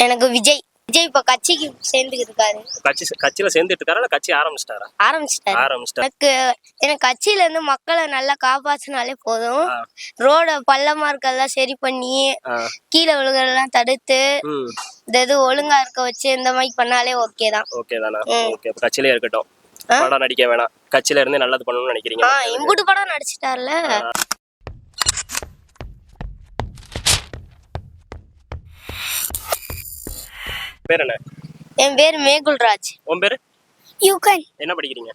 எனக்கு விஜய் இப்ப கட்சிக்கு சேர்ந்துக்கிட்டு இருக்காரு. கட்சியில சேர்ந்துட்டு இருக்காரா இல்ல கட்சி ஆரம்பிச்சிட்டாரு. எனக்கு கட்சியில இருந்து மக்களை நல்லா காப்பாத்தினாலே போதும். ரோட பள்ளமா இருக்கெல்லாம் சரி பண்ணி கீழே விழுகிறதெல்லாம் தடுத்து இது ஒழுங்கா இருக்க வச்சு இந்த மாதிரி பண்ணாலே ஓகே தான். ஓகே தானா? ஓகே, கட்சியிலே இருக்கட்டும், படம் நடிக்க வேணாம், கட்சியில இருந்து நல்லது பண்ணணும்னு நினைக்கிறீங்க? இம்புட்டு படம் நடிச்சிட்டார்ல. பேர் என்ன? என் பேர் மேகுல்ராஜ். உன் பேரு? யுகன். என்ன படிக்கிறீங்க?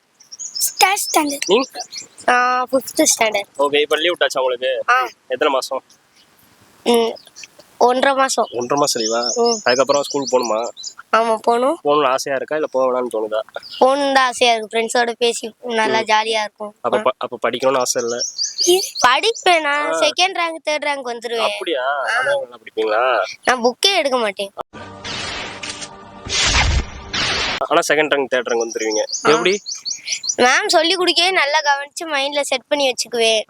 Star standard. நீ? 5th standard. ஓகே, இப்போ லீவ் விட்டாச்சா உங்களுக்கு? எத்தனை மாசம்? 1.5 மாசம். 1.5 மாசம் லீவா? அதுக்கப்புறம் ஸ்கூல் போகணுமா? ஆமா, போகணும்னு ஆசையா இருக்கா இல்ல போக வேணாம்னு தோணுதா? போகணும்னு தான் ஆசையா இருக்கு. ஃப்ரெண்ட்ஸோட பேசி நல்லா ஜாலியா இருக்கும். அப்ப படிக்கணும்னு ஆசை இல்ல? படிப்பேன். நான் 2nd ரேங்க் 3rd ரேங்க் வந்துருவேன். அப்படியா? நல்லா படிப்பீங்களா? நான் புக்கே எடுக்க மாட்டேன். ஆனா 2nd ரேங்க் 3rd ரேங்க் வந்துருவீங்க. எப்படி? மேம் சொல்லி கொடுக்கவே நல்லா கவனிச்சு மைண்ட்ல செட் பண்ணி வச்சுக்குவேன்.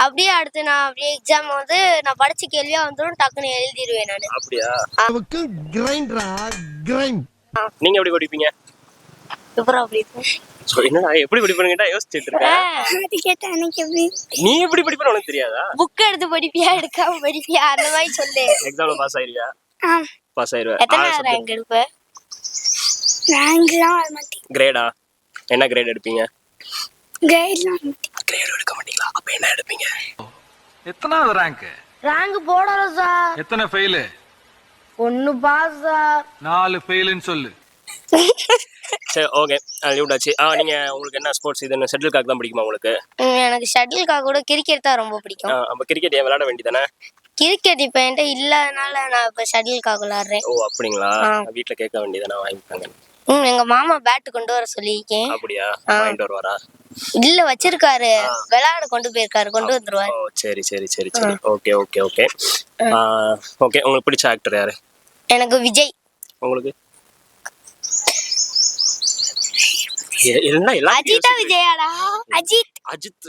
அப்படியே அடுத்து நான் அப்படியே எக்ஸாம் வந்து நான் படிச்ச கேள்வியா வந்துடும், டக்குன்னு எழுதிடுவேன் நானு. அப்படியா? நீங்க எப்படி படிப்பீங்க? என்னடா எப்படி படிப்பீங்க யோசிச்சுட்டு இருக்கேன். நீ எப்படி படிப்பேன்னு உனக்கு தெரியாதா? புக் எடுத்து படிப்பியா எடுக்காம படிப்பியா அந்த மாதிரி சொல்லு. எக்ஸாம்ல பாஸ் ஆயிருவியா? பாஸ் ஆயிருவேன். எத்தனை ரேங்க் எடுப்ப? ரேங்க்லாம் வர மாட்டேன். கிரேடா? என்ன கிரேட் எடுப்பீங்க? கிரேட் எடுக்க மாட்டீங்களா? அப்ப என்ன எடுப்பீங்க? எத்தனாவது ரேங்க்? ரேங்க் போடல சார். எத்தனை ஃபெயில்? 1 pass sir. 4 ஃபெயில்னு சொல்லு. சரி, ஓகே, லீவ் விட்டாச்சு. நீங்க உங்களுக்கு என்ன ஸ்போர்ட்ஸ் இது ஷட்டில் காக் தான் பிடிக்குமா உங்களுக்கு? எனக்கு ஷட்டில் காக் கூட கிரிக்கெட் தான் ரொம்ப பிடிக்கும். அப்ப கிரிக்கெட் ஏன் விளையாட வேண்டியதானே? கிரிக்கெட் இப்ப என்கிட்ட இல்லாதனால நான் இப்ப ஷட்டில் காக் விளையாடுறேன். ஓ அப்படிங்களா? வீட்ல கேட்க வேண்டியதானே, வாங்கிப்பாங்க. எங்க மாமா பேட் கொண்டு வர சொல்லியிருக்கேன். அப்படியா? வாங்கிட்டு வருவாரா? இல்ல வச்சிருக்காரு, விளையாட கொண்டு போயிருக்காரு, கொண்டு வந்துருவாரு. ஓ சரி சரி சரி சரி. Okay okay okay. ஓகே, உங்களுக்கு பிடிச்ச ஆக்டர் யாரு? எனக்கு விஜய். உங்களுக்கு? அஜித். விஜயாடா? அஜித்.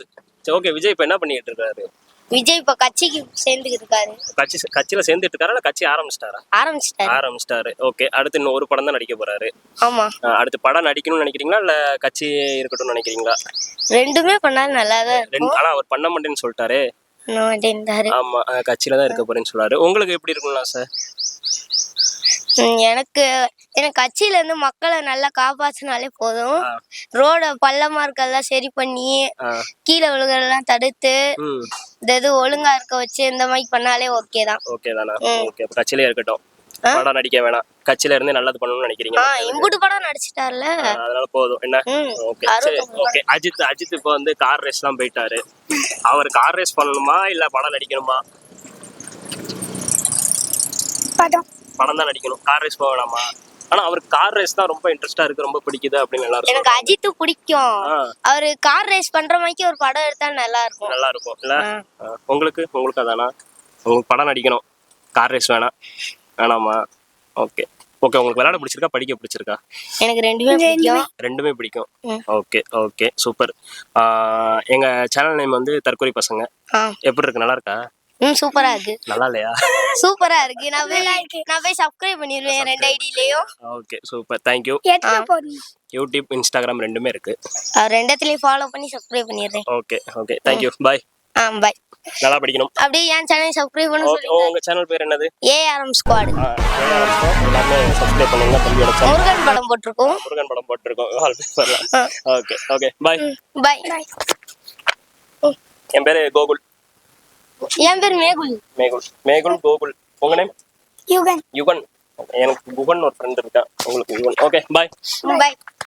ஓகே, விஜய் இப்ப என்ன பண்ணிட்டு இருக்காரு? விஜய் இப்ப கட்சிக்கு சேர்ந்துக்கிட்டு இருக்காரு. கட்சியில சேர்ந்துட்டு இருக்காரா இல்ல கட்சி ஆரம்பிச்சிட்டாரா? ஆரம்பிச்சிட்டாரு. ஓகே, அடுத்து இன்னும் ஒரு படம் தான் நடிக்க போறாரு. ஆமா. அடுத்து படம் நடிக்கணும்னு நினைக்கிறீங்களா இல்ல கட்சி இருக்கட்டும்னு நினைக்கிறீங்களா? ரெண்டுமே பண்ணாலும் நல்லாதான் இருக்கும். ஆனா அவர் பண்ண மாட்டேன்னு சொல்லிட்டாரு. ஆமா, கட்சியில தான் இருக்க போறேன்னு சொல்றாரு. உங்களுக்கு எப்படி இருக்கும்னா சார்? எனக்கு கட்சியில இருந்து மக்களை நல்லா காப்பாத்தினாலே போதும். ரோட பள்ளமா இருக்கெல்லாம் சரி பண்ணி கீழே விழுகிறதெல்லாம் தடுத்து இது ஒழுங்கா இருக்க வச்சு இந்த மாதிரி பண்ணாலே ஓகே தான். ஓகே தானா? ஓகே, கட்சியிலே இருக்கட்டும், படம் நடிக்க வேணாம், கட்சியில இருந்து நல்லது பண்ணணும்னு நினைக்கிறீங்க? இம்புட்டு படம் நடிச்சிட்டார்ல, அதனால போதும். என்ன? Okay okay. அஜித் இப்போ வந்து கார் ரேஸ் எல்லாம் போயிட்டாரு. அவர் கார் ரேஸ் பண்ணணுமா இல்ல படம் நடிக்கணுமா? படம் தான் நடிக்கணும், கார் ரேஸ் போக வேணாமா? ஆனா அவருக்கு கார் ரேஸ் தான் ரொம்ப இன்ட்ரெஸ்டா இருக்கு, ரொம்ப பிடிக்குது அப்படின்னு எல்லாரும். எனக்கு அஜித் பிடிக்கும். அவரு கார் ரேஸ் பண்ற மாதிரி ஒரு படம் எடுத்தா நல்லா இருக்கும். நல்லா இருக்கும் இல்ல? உங்களுக்கு அதானா? உங்களுக்கு படம் நடிக்கணும், கார் ரேஸ் வேணாமா? Okay okay. உங்களுக்கு விளையாட பிடிச்சிருக்கா படிக்க பிடிச்சிருக்கா? எனக்கு ரெண்டுமே பிடிக்கும். Okay okay, super. எங்க சேனல் நேம் வந்து தற்கொலை பசங்க. எப்படி இருக்கு? நல்லா இருக்கா? சூப்பரா இருக்கு. நல்லா இல்லையா? சூப்பரா இருக்கு. நான் போய் சப்ஸ்கிரைப் பண்ணிடுவேன் 2 ஐடிலயும். Okay super, thank you. YouTube, Instagram ரெண்டுமே இருக்கு. ரெண்டத்துலயும் ஃபாலோ பண்ணி சப்ஸ்கிரைப் பண்ணிடுறேன். Okay okay, thank you. Bye. Bye. நல்லா படிக்கணும். அப்படியே என் சேனலை சப்ஸ்கிரைப் பண்ண சொல்லுங்க. உங்க சேனல் பேர் என்னது? ARM squad. எல்லாமே சப்ஸ்கிரைப் பண்ணுங்க. தம்பியோட சேனல் முருகன் படம் போட்டுருக்கோம். Okay okay, bye. பை. என் பேரு கோகுல். என் பேர் மேகுல். கோகுல். உங்க நேம்? யுகன். எனக்கு குகன் ஒரு ஃப்ரெண்ட் இருக்கான். உங்களுக்கு யுகன். Okay, by.